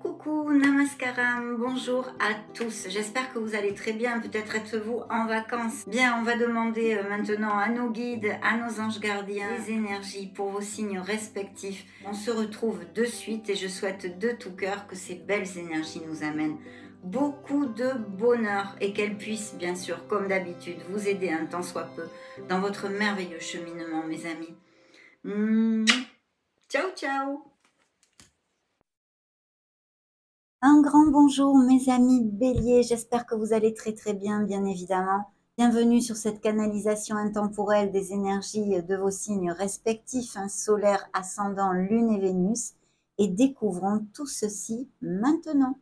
Coucou, namaskaram, bonjour à tous. J'espère que vous allez très bien. Peut-être êtes-vous en vacances. Bien, on va demander maintenant à nos guides, à nos anges gardiens, les énergies pour vos signes respectifs. On se retrouve de suite et je souhaite de tout cœur que ces belles énergies nous amènent beaucoup de bonheur et qu'elles puissent, bien sûr, comme d'habitude, vous aider un tant soit peu dans votre merveilleux cheminement, mes amis. Ciao, ciao. Un grand bonjour mes amis béliers, j'espère que vous allez très bien, bien évidemment. Bienvenue sur cette canalisation intemporelle des énergies de vos signes respectifs, solaire, ascendant, lune et Vénus. Et découvrons tout ceci maintenant.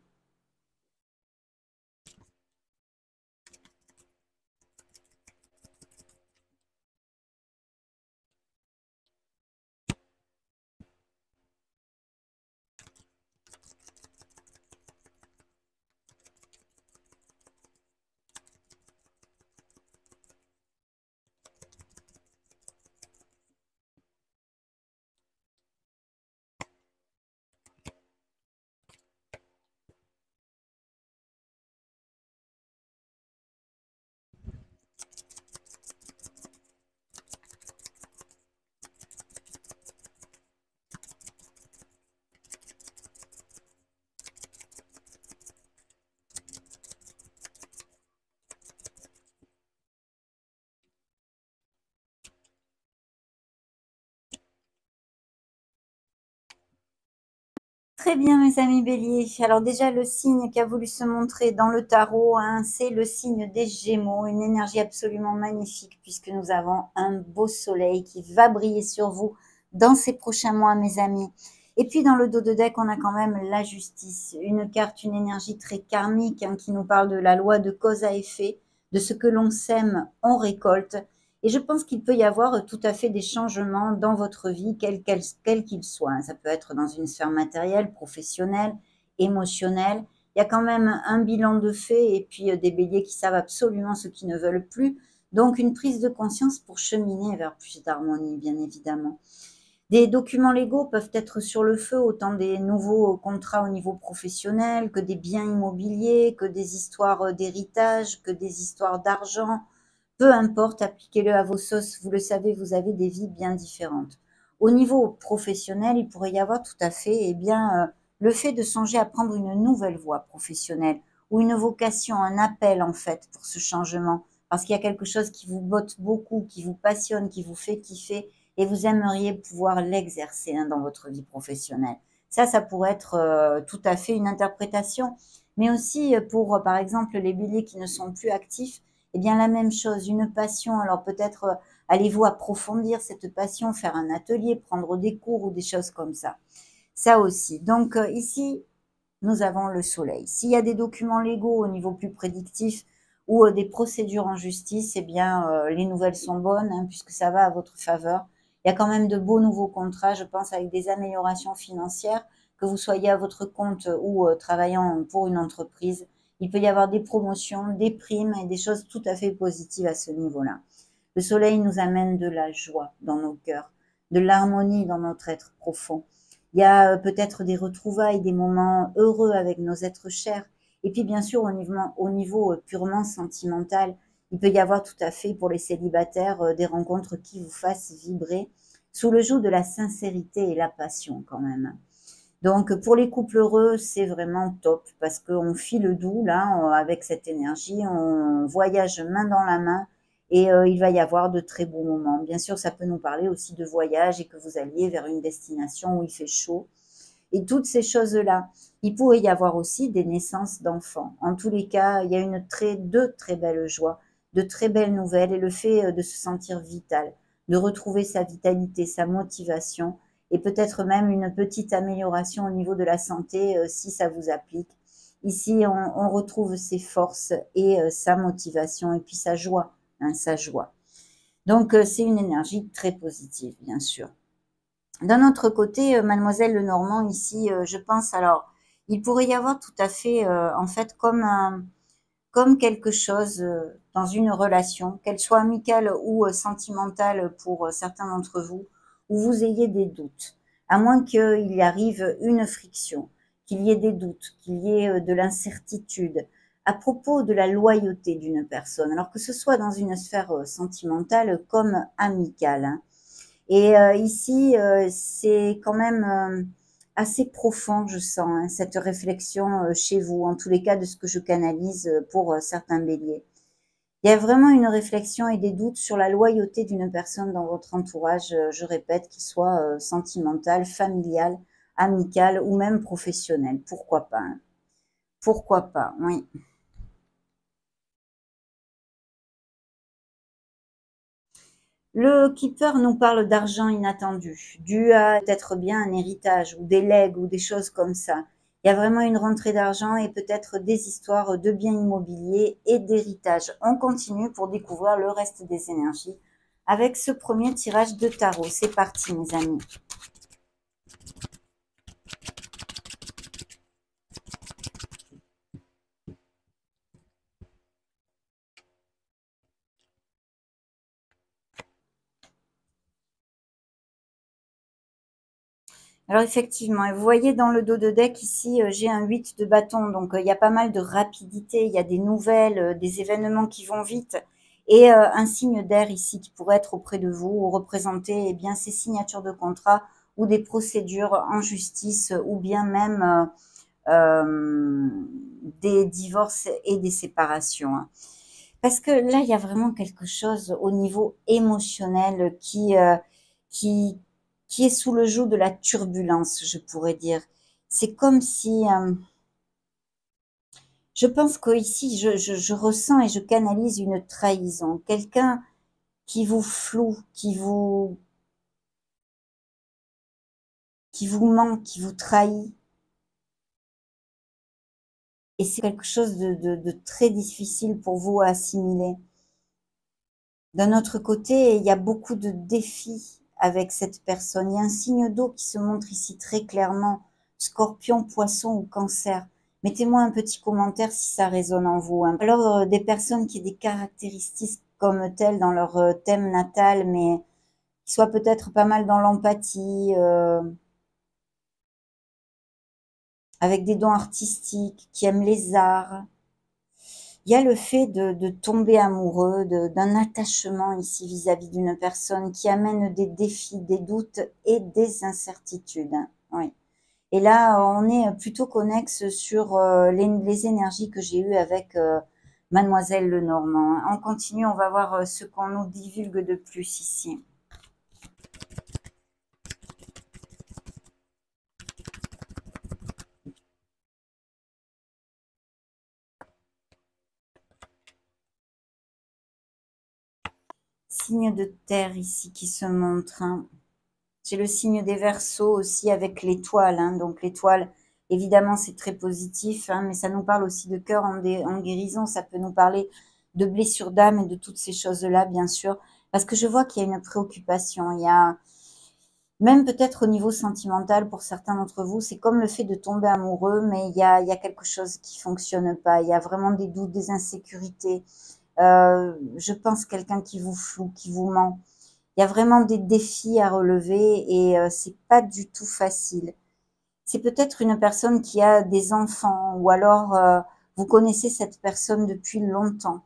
Très bien mes amis béliers, alors déjà le signe qui a voulu se montrer dans le tarot, c'est le signe des Gémeaux, une énergie absolument magnifique puisque nous avons un beau soleil qui va briller sur vous dans ces prochains mois mes amis. Et puis dans le dos de deck on a quand même la justice, une carte, une énergie très karmique qui nous parle de la loi de cause à effet, de ce que l'on sème, on récolte. Et je pense qu'il peut y avoir tout à fait des changements dans votre vie, quels qu'ils soient. Ça peut être dans une sphère matérielle, professionnelle, émotionnelle. Il y a quand même un bilan de fait et puis des béliers qui savent absolument ce qu'ils ne veulent plus. Donc une prise de conscience pour cheminer vers plus d'harmonie, bien évidemment. Des documents légaux peuvent être sur le feu, autant des nouveaux contrats au niveau professionnel, que des biens immobiliers, que des histoires d'héritage, que des histoires d'argent. Peu importe, appliquez-le à vos sauces. Vous le savez, vous avez des vies bien différentes. Au niveau professionnel, il pourrait y avoir tout à fait le fait de songer à prendre une nouvelle voie professionnelle ou une vocation, un appel en fait pour ce changement. Parce qu'il y a quelque chose qui vous botte beaucoup, qui vous passionne, qui vous fait kiffer et vous aimeriez pouvoir l'exercer dans votre vie professionnelle. Ça pourrait être tout à fait une interprétation. Mais aussi pour, par exemple, les béliers qui ne sont plus actifs, eh bien, la même chose, une passion. Alors peut-être allez-vous approfondir cette passion, faire un atelier, prendre des cours ou des choses comme ça. Ça aussi. Donc ici, nous avons le soleil. S'il y a des documents légaux au niveau plus prédictif ou des procédures en justice, eh bien, les nouvelles sont bonnes puisque ça va à votre faveur. Il y a quand même de beaux nouveaux contrats, je pense, avec des améliorations financières, que vous soyez à votre compte ou travaillant pour une entreprise. Il peut y avoir des promotions, des primes et des choses tout à fait positives à ce niveau-là. Le soleil nous amène de la joie dans nos cœurs, de l'harmonie dans notre être profond. Il y a peut-être des retrouvailles, des moments heureux avec nos êtres chers. Et puis bien sûr, au niveau purement sentimental, il peut y avoir tout à fait pour les célibataires des rencontres qui vous fassent vibrer sous le joug de la sincérité et la passion quand même. Donc pour les couples heureux, c'est vraiment top parce qu'on file doux là avec cette énergie, on voyage main dans la main et il va y avoir de très beaux moments. Bien sûr, ça peut nous parler aussi de voyage et que vous alliez vers une destination où il fait chaud. Et toutes ces choses-là, il pourrait y avoir aussi des naissances d'enfants. En tous les cas, il y a de très belles joies, de très belles nouvelles et le fait de se sentir vital, de retrouver sa vitalité, sa motivation et peut-être même une petite amélioration au niveau de la santé si ça vous applique. Ici, on retrouve ses forces et sa motivation et puis sa joie, sa joie. Donc, c'est une énergie très positive, bien sûr. D'un autre côté, mademoiselle Lenormand ici, je pense alors, il pourrait y avoir tout à fait, en fait, comme quelque chose dans une relation, qu'elle soit amicale ou sentimentale pour certains d'entre vous, où vous ayez des doutes. à moins qu'il y arrive une friction, qu'il y ait des doutes, qu'il y ait de l'incertitude à propos de la loyauté d'une personne, alors que ce soit dans une sphère sentimentale comme amicale, hein. Et ici, c'est quand même assez profond, je sens, hein, cette réflexion chez vous, en tous les cas de ce que je canalise pour certains béliers. Il y a vraiment une réflexion et des doutes sur la loyauté d'une personne dans votre entourage, je répète, qu'il soit sentimental, familial, amical ou même professionnel. Pourquoi pas, hein. Pourquoi pas, oui. Le Keeper nous parle d'argent inattendu, dû à peut-être bien un héritage ou des legs ou des choses comme ça. Il y a vraiment une rentrée d'argent et peut-être des histoires de biens immobiliers et d'héritage. On continue pour découvrir le reste des énergies avec ce premier tirage de tarot. C'est parti, mes amis. Alors effectivement, vous voyez dans le dos de deck ici, j'ai un 8 de bâton, donc il y a pas mal de rapidité, il y a des nouvelles, des événements qui vont vite et un signe d'air ici qui pourrait être auprès de vous ou représenter eh bien ces signatures de contrat ou des procédures en justice ou bien même des divorces et des séparations, hein. Parce que là, il y a vraiment quelque chose au niveau émotionnel qui, qui est sous le joug de la turbulence, je pourrais dire. C'est comme si, je pense qu'ici, je ressens et je canalise une trahison. Quelqu'un qui vous floue, qui vous ment, qui vous trahit. Et c'est quelque chose de très difficile pour vous à assimiler. D'un autre côté, il y a beaucoup de défis avec cette personne. Il y a un signe d'eau qui se montre ici très clairement. Scorpion, poisson ou cancer. Mettez-moi un petit commentaire si ça résonne en vous, hein. Alors, des personnes qui aient des caractéristiques comme telles dans leur thème natal, mais qui soient peut-être pas mal dans l'empathie, avec des dons artistiques, qui aiment les arts. Il y a le fait de tomber amoureux, d'un attachement ici vis-à-vis d'une personne qui amène des défis, des doutes et des incertitudes. Oui. Et là, on est plutôt connexe sur les énergies que j'ai eues avec Mademoiselle Lenormand. On continue, on va voir ce qu'on nous divulgue de plus ici. Signe de terre ici qui se montre, hein. J'ai le signe des Verseaux aussi avec l'étoile, hein. Donc l'étoile, évidemment, c'est très positif, hein, mais ça nous parle aussi de cœur en guérison. Ça peut nous parler de blessures d'âme et de toutes ces choses-là, bien sûr. Parce que je vois qu'il y a une préoccupation. Il y a même peut-être au niveau sentimental pour certains d'entre vous, c'est comme le fait de tomber amoureux, mais il y a quelque chose qui fonctionne pas. Il y a vraiment des doutes, des insécurités. Je pense quelqu'un qui vous floue, qui vous ment. Il y a vraiment des défis à relever et c'est pas du tout facile. C'est peut-être une personne qui a des enfants ou alors vous connaissez cette personne depuis longtemps.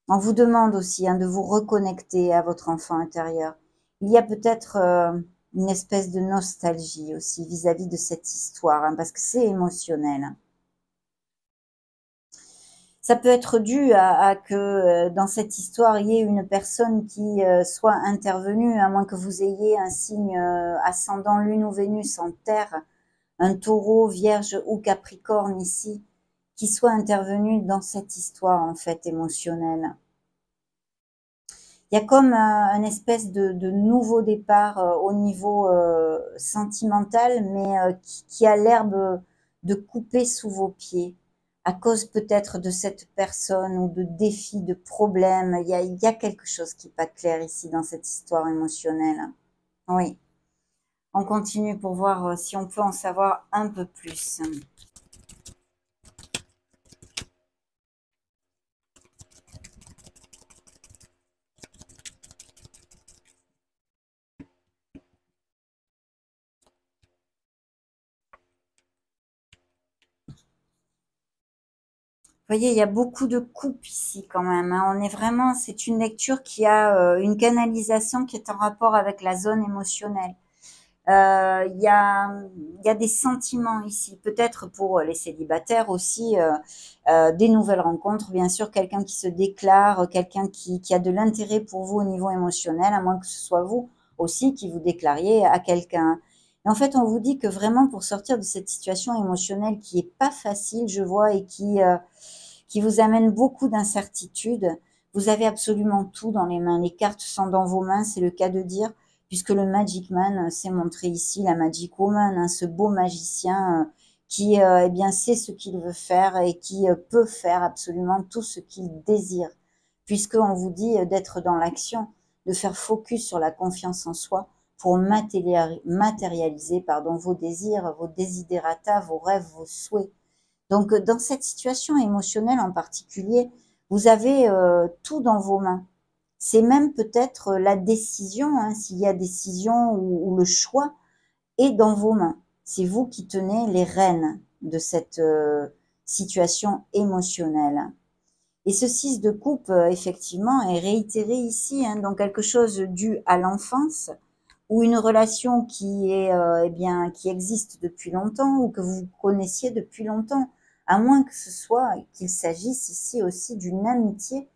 On vous demande aussi, hein, de vous reconnecter à votre enfant intérieur. Il y a peut-être une espèce de nostalgie aussi vis-à-vis de cette histoire, hein, parce que c'est émotionnel, hein. Ça peut être dû à que dans cette histoire, il y ait une personne qui soit intervenue, à moins que vous ayez un signe ascendant Lune ou Vénus en terre, un taureau, vierge ou capricorne ici, qui soit intervenu dans cette histoire en fait émotionnelle. Il y a comme un espèce de nouveau départ au niveau sentimental, mais qui a l'air de couper sous vos pieds à cause peut-être de cette personne ou de défis, de problèmes. Il y a quelque chose qui n'est pas clair ici dans cette histoire émotionnelle. Oui, on continue pour voir si on peut en savoir un peu plus. voyez, il y a beaucoup de coupes ici quand même, hein. On est vraiment, c'est une lecture qui a une canalisation qui est en rapport avec la zone émotionnelle. Il y a des sentiments ici, peut-être pour les célibataires aussi, des nouvelles rencontres, bien sûr, quelqu'un qui se déclare, quelqu'un qui a de l'intérêt pour vous au niveau émotionnel, à moins que ce soit vous aussi qui vous déclariez à quelqu'un. Et en fait, on vous dit que vraiment pour sortir de cette situation émotionnelle qui est pas facile, je vois, et qui vous amène beaucoup d'incertitudes, vous avez absolument tout dans les mains. Les cartes sont dans vos mains, c'est le cas de dire, puisque le Magic Man s'est montré ici, la Magic Woman, hein, ce beau magicien qui eh bien sait ce qu'il veut faire et qui peut faire absolument tout ce qu'il désire, puisqu'on vous dit d'être dans l'action, de faire focus sur la confiance en soi pour matérialiser pardon, vos désirs, vos desiderata, vos rêves, vos souhaits. Donc, dans cette situation émotionnelle en particulier, vous avez tout dans vos mains. C'est même peut-être la décision, hein, s'il y a décision ou le choix est dans vos mains. C'est vous qui tenez les rênes de cette situation émotionnelle. Et ce 6 de coupe, effectivement, est réitéré ici, hein, dans quelque chose dû à l'enfance ou une relation qui est, eh bien, qui existe depuis longtemps ou que vous connaissiez depuis longtemps, à moins que ce soit qu'il s'agisse ici aussi d'une amitié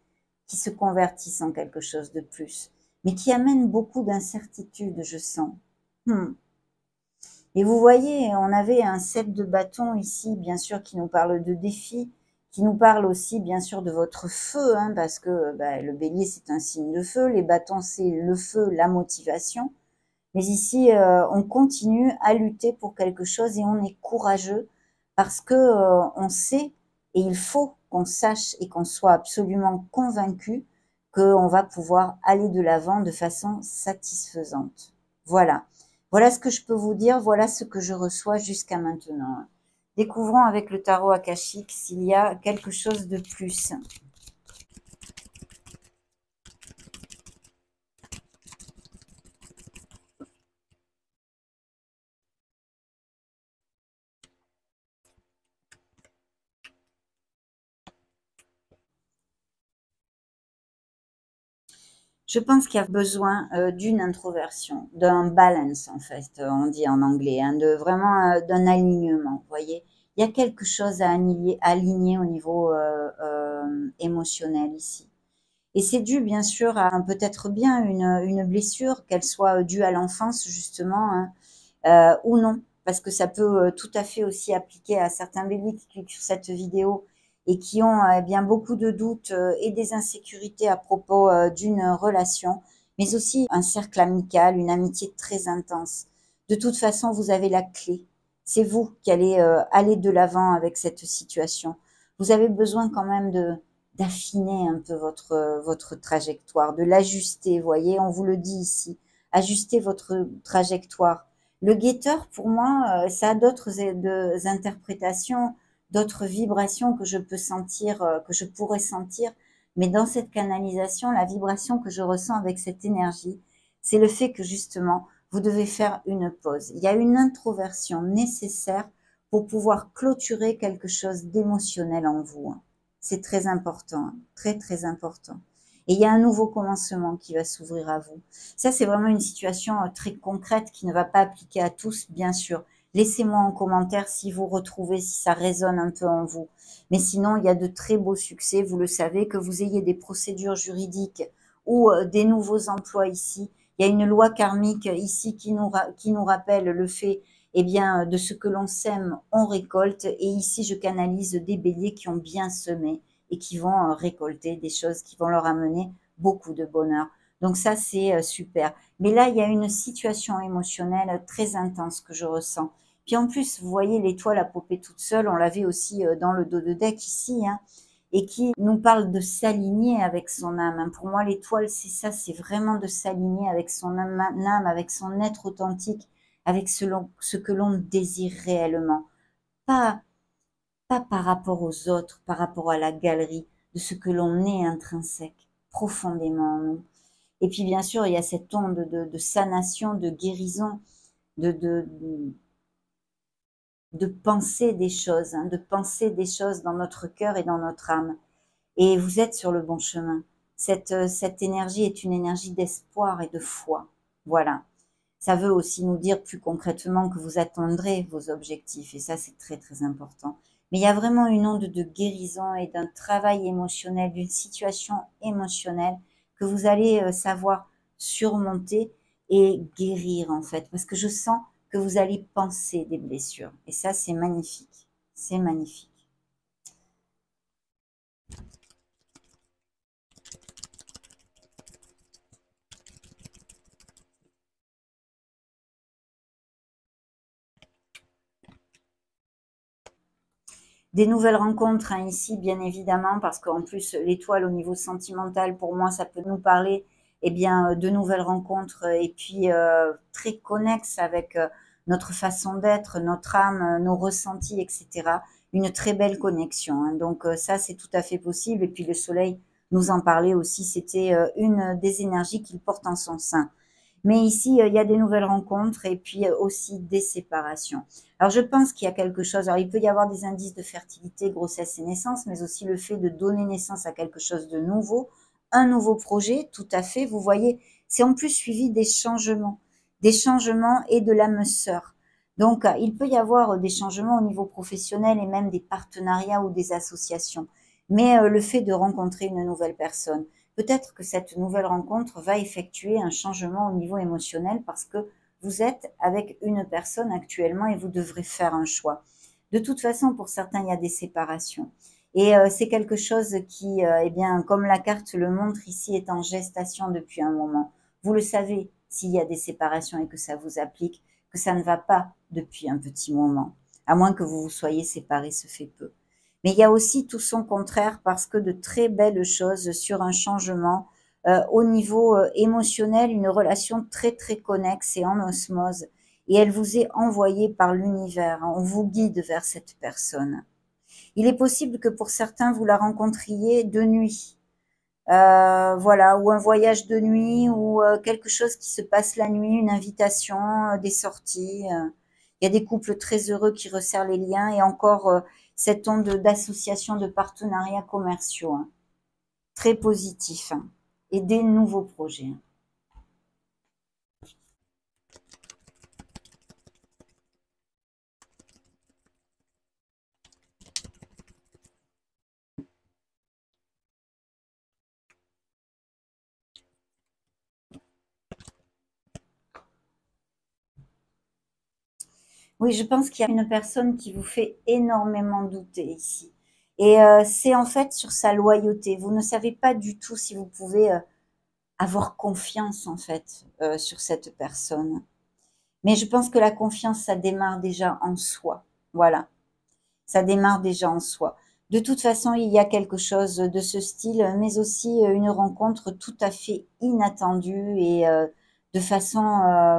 qui se convertisse en quelque chose de plus, mais qui amène beaucoup d'incertitudes, je sens. Hmm. Et vous voyez, on avait un 7 de bâton ici, bien sûr, qui nous parle de défis, qui nous parle aussi, bien sûr, de votre feu, hein, parce que bah, le bélier, c'est un signe de feu, les bâtons, c'est le feu, la motivation. Mais ici, on continue à lutter pour quelque chose et on est courageux parce que on sait et il faut qu'on sache et qu'on soit absolument convaincu qu'on va pouvoir aller de l'avant de façon satisfaisante. Voilà. Voilà ce que je peux vous dire. Voilà ce que je reçois jusqu'à maintenant. Découvrons avec le tarot akashique s'il y a quelque chose de plus. Je pense qu'il y a besoin d'une introversion, d'un balance en fait, on dit en anglais, hein, de vraiment d'un alignement. Vous voyez, il y a quelque chose à aligner au niveau émotionnel ici. Et c'est dû bien sûr à peut-être bien une blessure, qu'elle soit due à l'enfance justement, hein, ou non, parce que ça peut tout à fait aussi appliquer à certains bébés qui cliquent sur cette vidéo et qui ont eh bien beaucoup de doutes et des insécurités à propos d'une relation, mais aussi un cercle amical, une amitié très intense. De toute façon, vous avez la clé. C'est vous qui allez aller de l'avant avec cette situation. Vous avez besoin quand même de d'affiner un peu votre trajectoire, de l'ajuster, voyez, on vous le dit ici, ajuster votre trajectoire. Le guetteur, pour moi, ça a d'autres interprétations, d'autres vibrations que je peux sentir, que je pourrais sentir. Mais dans cette canalisation, la vibration que je ressens avec cette énergie, c'est le fait que justement, vous devez faire une pause. Il y a une introversion nécessaire pour pouvoir clôturer quelque chose d'émotionnel en vous. C'est très important, très très important. Et il y a un nouveau commencement qui va s'ouvrir à vous. Ça, c'est vraiment une situation très concrète qui ne va pas appliquer à tous, bien sûr. Laissez-moi en commentaire si vous retrouvez, si ça résonne un peu en vous. Mais sinon, il y a de très beaux succès, vous le savez, que vous ayez des procédures juridiques ou des nouveaux emplois ici. Il y a une loi karmique ici qui nous rappelle le fait eh bien, de ce que l'on sème, on récolte. Et ici, je canalise des béliers qui ont bien semé et qui vont récolter des choses qui vont leur amener beaucoup de bonheur. Donc ça, c'est super. Mais là, il y a une situation émotionnelle très intense que je ressens. Puis en plus, vous voyez, l'étoile a popé toute seule. On l'avait aussi dans le dos de deck ici, hein, et qui nous parle de s'aligner avec son âme, hein. Pour moi, l'étoile, c'est ça, c'est vraiment de s'aligner avec son âme, avec son être authentique, avec ce que l'on désire réellement. Pas, pas par rapport aux autres, par rapport à la galerie, de ce que l'on est intrinsèque, profondément en nous. Et puis bien sûr, il y a cette onde de sanation, de guérison, de de penser des choses, hein, de penser des choses dans notre cœur et dans notre âme. Et vous êtes sur le bon chemin. Cette énergie est une énergie d'espoir et de foi. Voilà. Ça veut aussi nous dire plus concrètement que vous atteindrez vos objectifs. Et ça, c'est très, très important. Mais il y a vraiment une onde de guérison et d'un travail émotionnel, d'une situation émotionnelle que vous allez savoir surmonter et guérir, en fait. Parce que je sens que vous allez penser des blessures. Et ça, c'est magnifique. C'est magnifique. Des nouvelles rencontres, hein, ici, bien évidemment, parce qu'en plus, l'étoile au niveau sentimental, pour moi, ça peut nous parler, eh bien, de nouvelles rencontres et puis très connexes avec notre façon d'être, notre âme, nos ressentis, etc. Une très belle connexion, hein. Donc ça, c'est tout à fait possible. Et puis le soleil nous en parlait aussi, c'était une des énergies qu'il porte en son sein. Mais ici, il y a des nouvelles rencontres et puis aussi des séparations. Alors, je pense qu'il y a quelque chose. Alors, il peut y avoir des indices de fertilité, grossesse et naissance, mais aussi le fait de donner naissance à quelque chose de nouveau, un nouveau projet, tout à fait. Vous voyez, c'est en plus suivi des changements et de l'âme sœur. Donc, il peut y avoir des changements au niveau professionnel et même des partenariats ou des associations. Mais le fait de rencontrer une nouvelle personne, peut-être que cette nouvelle rencontre va effectuer un changement au niveau émotionnel parce que vous êtes avec une personne actuellement et vous devrez faire un choix. De toute façon, pour certains, il y a des séparations. Et c'est quelque chose qui, eh bien, comme la carte le montre ici, est en gestation depuis un moment. Vous le savez, s'il y a des séparations et que ça vous applique, que ça ne va pas depuis un petit moment. À moins que vous vous soyez séparés, ce fait peu. Mais il y a aussi tout son contraire parce que de très belles choses sur un changement au niveau émotionnel, une relation très très connexe et en osmose. Et elle vous est envoyée par l'univers. On vous guide vers cette personne. Il est possible que pour certains, vous la rencontriez de nuit. Voilà, ou un voyage de nuit, ou quelque chose qui se passe la nuit, une invitation, des sorties. Il y a des couples très heureux qui resserrent les liens et encore cette onde d'association, de partenariats commerciaux, hein, très positif, hein, et des nouveaux projets. Oui, je pense qu'il y a une personne qui vous fait énormément douter ici. Et c'est en fait sur sa loyauté. Vous ne savez pas du tout si vous pouvez avoir confiance en fait sur cette personne. Mais je pense que la confiance, ça démarre déjà en soi. Voilà, ça démarre déjà en soi. De toute façon, il y a quelque chose de ce style, mais aussi une rencontre tout à fait inattendue et de façon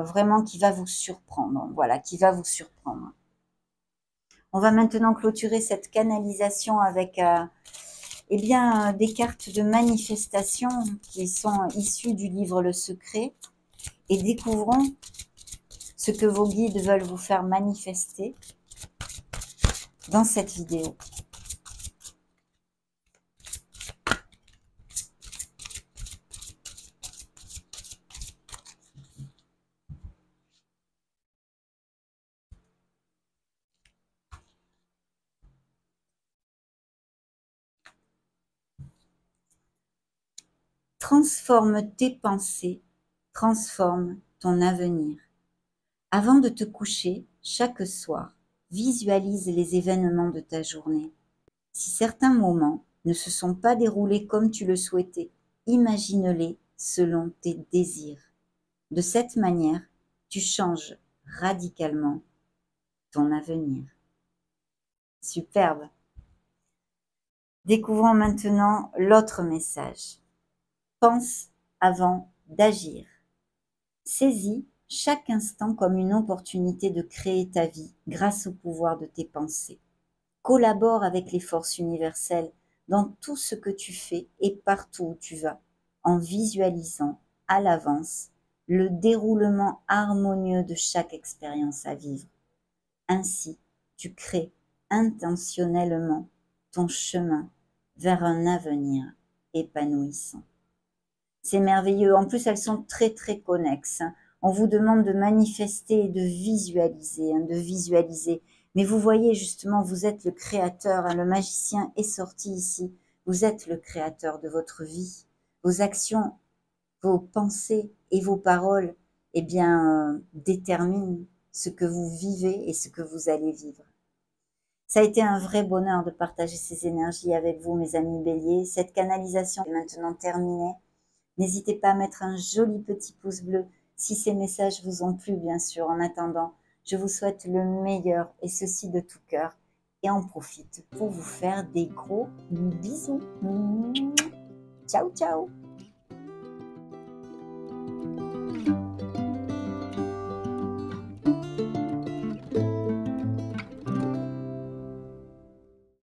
vraiment qui va vous surprendre. Voilà, qui va vous surprendre. On va maintenant clôturer cette canalisation avec eh bien, des cartes de manifestation qui sont issues du livre Le Secret et découvrons ce que vos guides veulent vous faire manifester dans cette vidéo. Transforme tes pensées, transforme ton avenir. Avant de te coucher, chaque soir, visualise les événements de ta journée. Si certains moments ne se sont pas déroulés comme tu le souhaitais, imagine-les selon tes désirs. De cette manière, tu changes radicalement ton avenir. Superbe. Découvrons maintenant l'autre message. Pense avant d'agir. Saisis chaque instant comme une opportunité de créer ta vie grâce au pouvoir de tes pensées. Collabore avec les forces universelles dans tout ce que tu fais et partout où tu vas, en visualisant à l'avance le déroulement harmonieux de chaque expérience à vivre. Ainsi, tu crées intentionnellement ton chemin vers un avenir épanouissant. C'est merveilleux. En plus, elles sont très, très connexes. On vous demande de manifester et de visualiser, de visualiser. Mais vous voyez, justement, vous êtes le créateur. Le magicien est sorti ici. Vous êtes le créateur de votre vie. Vos actions, vos pensées et vos paroles, eh bien, déterminent ce que vous vivez et ce que vous allez vivre. Ça a été un vrai bonheur de partager ces énergies avec vous, mes amis béliers. Cette canalisation est maintenant terminée. N'hésitez pas à mettre un joli petit pouce bleu si ces messages vous ont plu, bien sûr. En attendant, je vous souhaite le meilleur et ceci de tout cœur. Et en profite pour vous faire des gros bisous. Ciao, ciao!